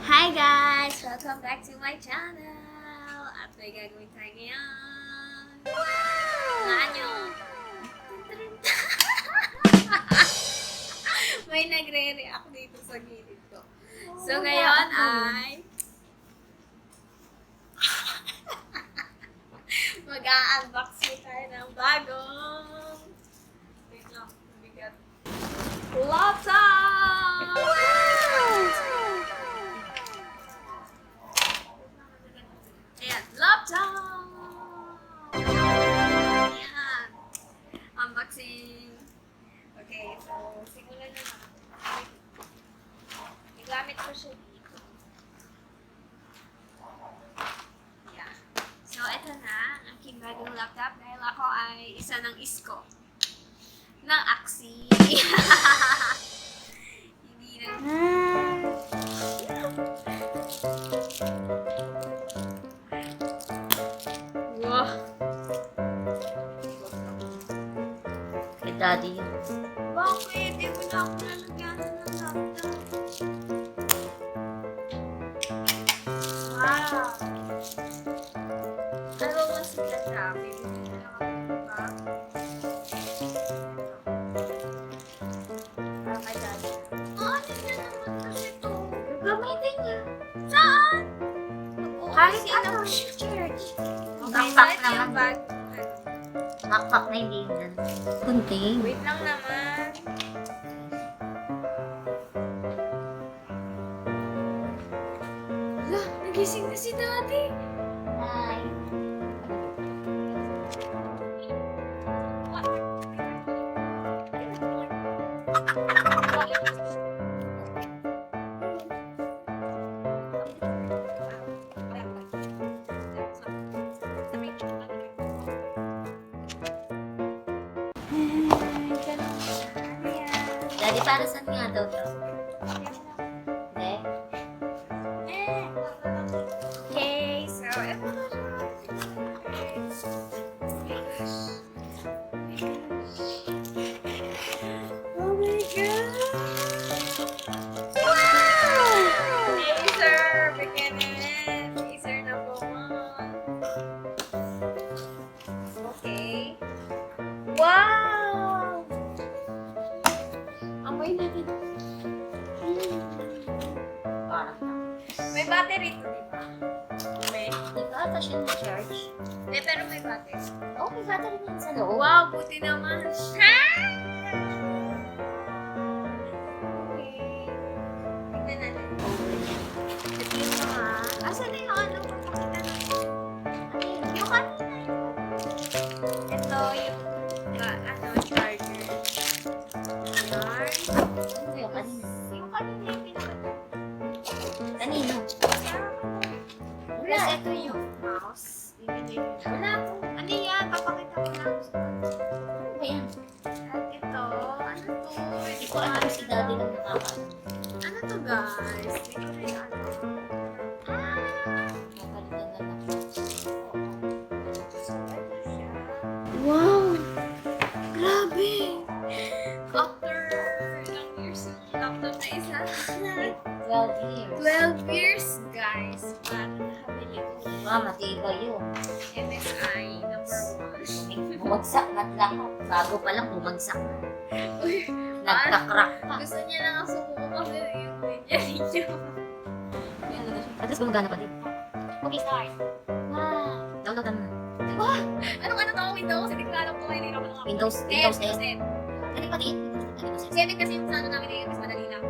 Hi guys! Welcome back to my channel! At may gagawin tayo ngayon. Naan nyo? May nagre-react dito sa gilid ko. So ngayon ay mag-a-unboxing tayo ng bagong wait lang, bigat laptop! Ayan, laptop! Ayan. Unboxing. Okay, so simulan na natin. Nagamit ko siya dito. Ayan. So, ito na, ang aking bagong laptop dahil ako ay isa ng isko ng axie. Hindi na. Wow. Kay daddy yun. Bakit? Di mo na ako nalagyan ng laptop. Wow. Ano ba mas maganda? Bibili na lang ako ng bag. Para kay daddy. Ano na naman kasi ito? Gamitin niya. Saan? Kahit Sino ano. mo siya, Church? Backpack Bakit yung naman. bag? Backpack na hindi yun. Kunting. Wait lang naman. Ala, nagising na si Daddy. Hi. Daddy, para saan nga daw to? Hindi? Okay, so ito na siya. Oh my God! Wow! Laser! Beginning! Laser na po. Okay. Wow! Amoy natin. Parang May battery to, di ba? May. hindi ka ata siya na-charge. Hindi, pero may battery. Oh, may battery niyan sa loob. Wow, buti naman. Ha? Okay. Tignan natin. Ito yung mga... Asan na yung ano? Pakita natin. Ano yun? Yung kanina yun. Ito yung charger. Yarn. Ano yung kanina? Yung kanina yung pinakita. Kanino? Tapos ito yung mouse. Bibigay nyo na. Wala po. Ano yan? Papakita ko lang. Ano ba yan? At ito, ano to? Hindi ko alam si daddy lang nakakaalam. Ano to guys? Hindi ko rin alam. Nakalitan na lang. So, ito siya. Wow! Grabe! After ilang years yung laptop na isa. 12 years. 12 years guys. Para nakabili ko. Wow, matibay yun. MSI number 1. Bumagsak na lang. Bago pa lang, bumagsak na. Uy, Nagka-crack pa. gusto niya na nga sumuko kasi yung video. At least gumagana pa din. Okay, start. Wow. Download na. Wow! Anong ano to? Windows? Hindi ko alam kung kayo nila Windows 10. Ano pa din? Windows 10. 7 kasi yung sa ano namin ngayon, mas madali lang.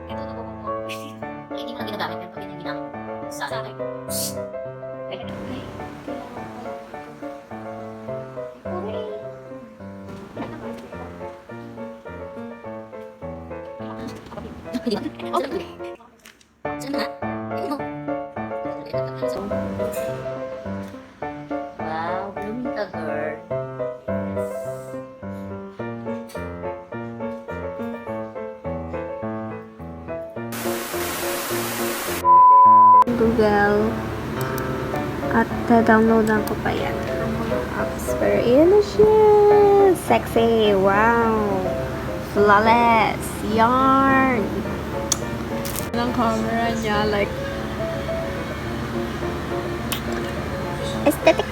Ito na po po. Ay, hindi mo na ginagamit. Pero pag yun ang ginamit. Sa akin. Ay, wow, blooming ka, girl. Google. At downloadan ko pa yan. Ang mga apps. Pero yun na siya. Sexy. Wow. Flawless. Yarn. Ang camera niya, like, aesthetic.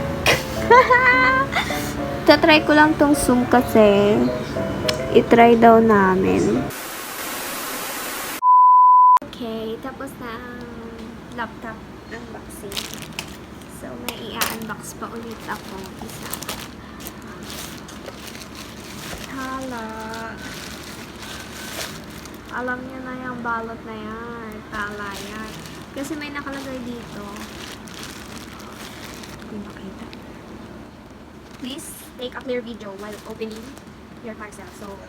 Tatry ko lang tong zoom kasi itry daw namin. Okay, tapos na ang laptop unboxing. So, may i-unbox pa ulit ako isa. Hala. Alam niyo na yung balot na yan. Tala yan. Kasi may nakalagay dito. Hindi makita. Please take a clear video while opening your parcel. So,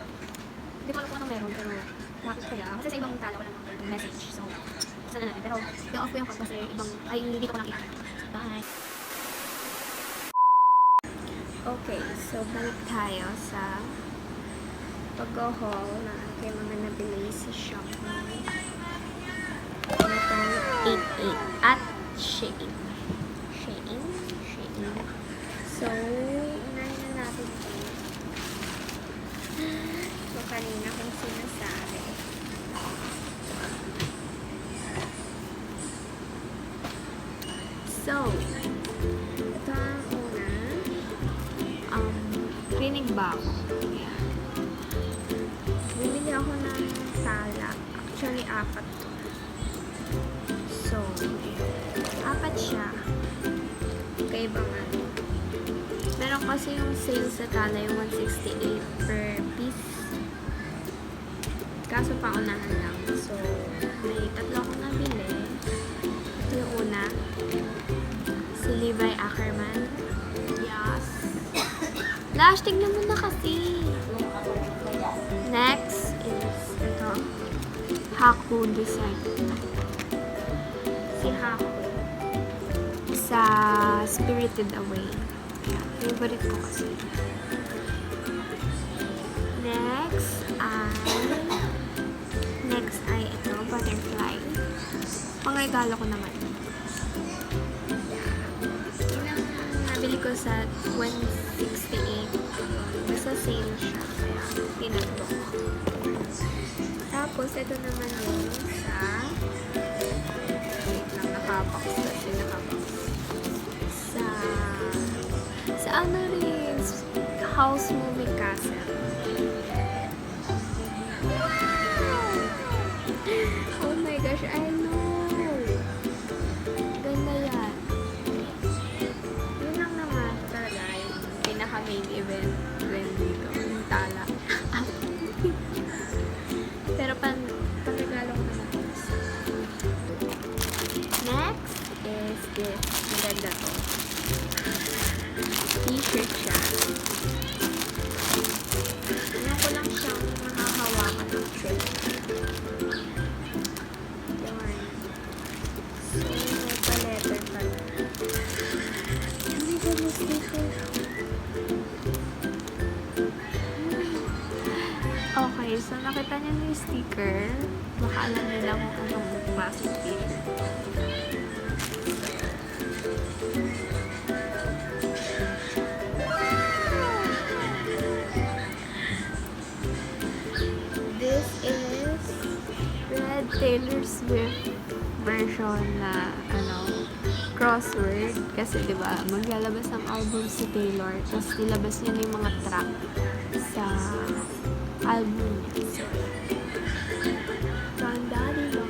hindi ko alam kung ano meron, pero bakit kaya? Kasi sa ibang tala ko lang ng message. So, sana natin. Pero, i-off ko yung card kasi ibang, ay, hindi ko lang i-off. Bye! Okay, so balik tayo sa pag-haul na aking mga nabili sa Shopee. Itong 88 at Shein. Shein. So, unahin na natin ito. So, kanina kung sinasabi. So, ito ang una. Cleaning bag. Ayan. Bumili ako ng tala. Actually, 4 to. So, 4 siya. Kaibangan. Meron kasi yung sale sa tala yung 168 per piece. Kaso paunahan lang. So, may 3 akong nabili. Ito yung una. Si Levi Ackerman. Yes. Lash, tignan mo na kasi. Next is ito. Haku design. Si Haku. Sa Spirited Away. Yeah, favorite ko kasi. Next ay ito, butterfly. Pangregalo ko naman. Nabili ko sa 168. Basta sale siya. Kaya tinagbo ko. Tapos, ito naman yung sa wait lang, nakabox. Sa ano rin, house moving castle. Oh my gosh, I know. Ganda yan. Yun lang naman talaga yung pinaka-main event dito. Yung tala. Pero panregalo ko naman ito. Next is this. Maganda to. T-shirt siya. Alam ko lang siyang nakahawakan ng shirt. Yun. So, may pa-letter pala. Oh my God, may sticker. Okay, so nakita niyo yung sticker. Baka alam nila kung anong klaseng t-shirt. This is Red Taylor Swift version na crossword. Kasi diba, maglalabas ng album si Taylor. Tapos nilabas niya na yung mga track sa album niya. So, ganda, diba?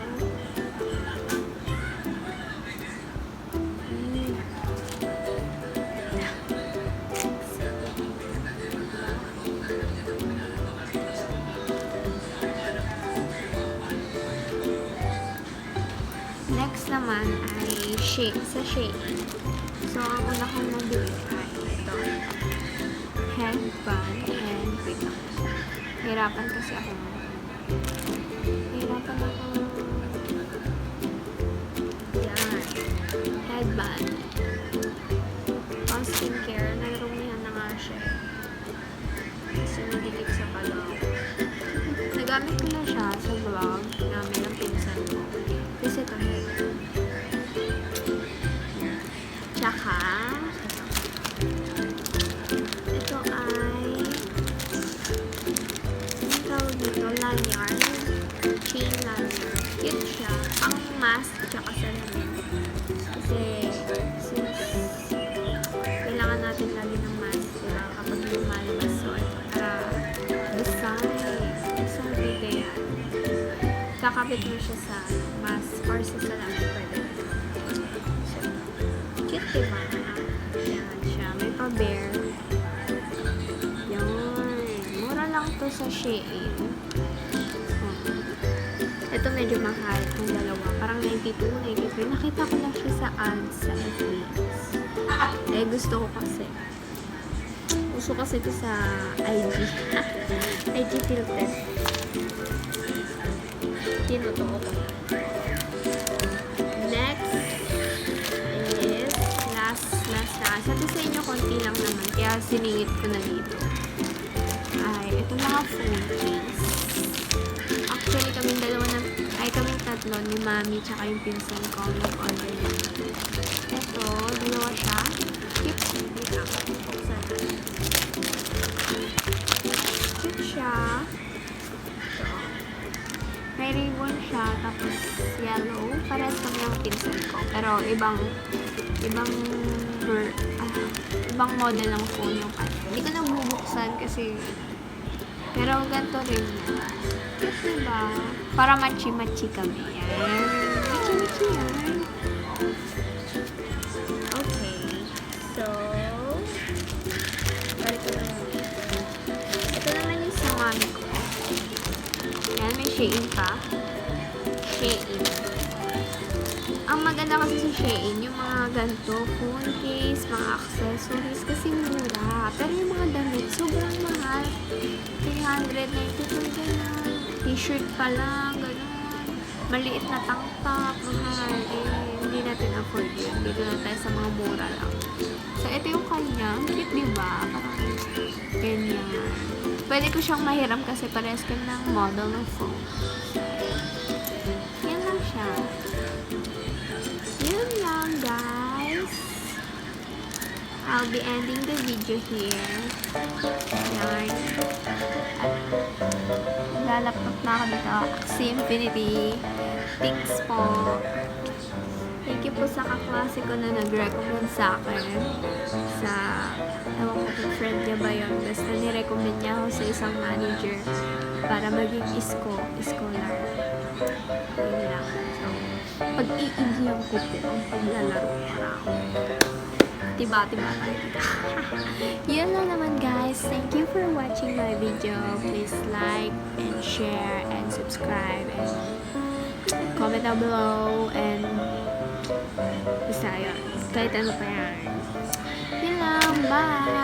Next naman ay sa Shein. So, ang una kong nabili ay ito. Headband and wait lang. Hirapan kasi ako. Yan. Headband. Pang skincare. Nagrumihan na nga siya. Kasi nadikit sa palaw. Nagamit ko na siya sa vlog namin ng pinsan ko. Kasi ito, Tsaka, ito ay, ang tawag dito, lanyard. Chain lanyard. Cute siya. Pang mask, tsaka salamin. Kasi, since, kailangan natin lagi ng mask, diba? Kapag lumalabas. So, ito, Design dito yan. Kakabit mo siya sa mask or sa salamin. Pwede. So, cute, diba? Yan siya. May pa-bear. Yan. Mura lang to sa Shein. Ito medyo mahal kung dalawa. Parang 92, 93. Nakita ko lang siya sa ads sa FB. Eh, gusto ko kasi. Gusto kasi ito sa IG. IG filter. Tinutuo ko. Next is last na. Sabi sa inyo, konti lang naman. Kaya siningit ko na dito. Ay, ito mga phone case. Actually, kaming tatlo ni Mami tsaka yung pinsan ko nag-order nito. Ito, dalawa siya. Cute. Wait lang. Buksan natin. Cute siya. Ito. May ribbon siya. Tapos yellow. Parehas kami ang pinsan ko. Pero ibang model ng phone yung ano. Hindi ko na bubuksan kasi pero ganito rin. Cute diba? Para matchy-matchy kami. Yan. Matchy-matchy yan. Okay. So, balik ko naman. Ito naman yung sa mami ko. Yan, may Shein pa. Shein. Ang maganda kasi sa Shein, yung mga ganito, phone case, mga accessories, kasi mura. Pero yung mga damit, sobrang mahal. 392, gano'n. T-shirt pa lang, gano'n. Maliit na tank top, mahal. Hindi natin afford yun. Dito na tayo sa mga mura lang. So, ito yung kanya. Cute, diba? Parang ganyan. Pwede ko siyang mahiram kasi parehas ka ng model ng phone. Yan lang siya. Yun lang, guys. I'll be ending the video here. Yan. Lalaptop na ako dito. Axie Infinity. Thanks po. Thank you po sa kaklase ko na nag-recommend sa akin. Ewan ko kung friend niya ba yun. Basta nirecommend niya ako sa isang manager para maging scholar. Yun lang. So, pag-iigyan ko po ang paglalaro para ako. Tiba tayo dito. Yun lang naman, guys. Thank you for watching my video. Please like and share and subscribe and comment down below and basta yun. Kahit ano pa yan. Yun lang. Bye!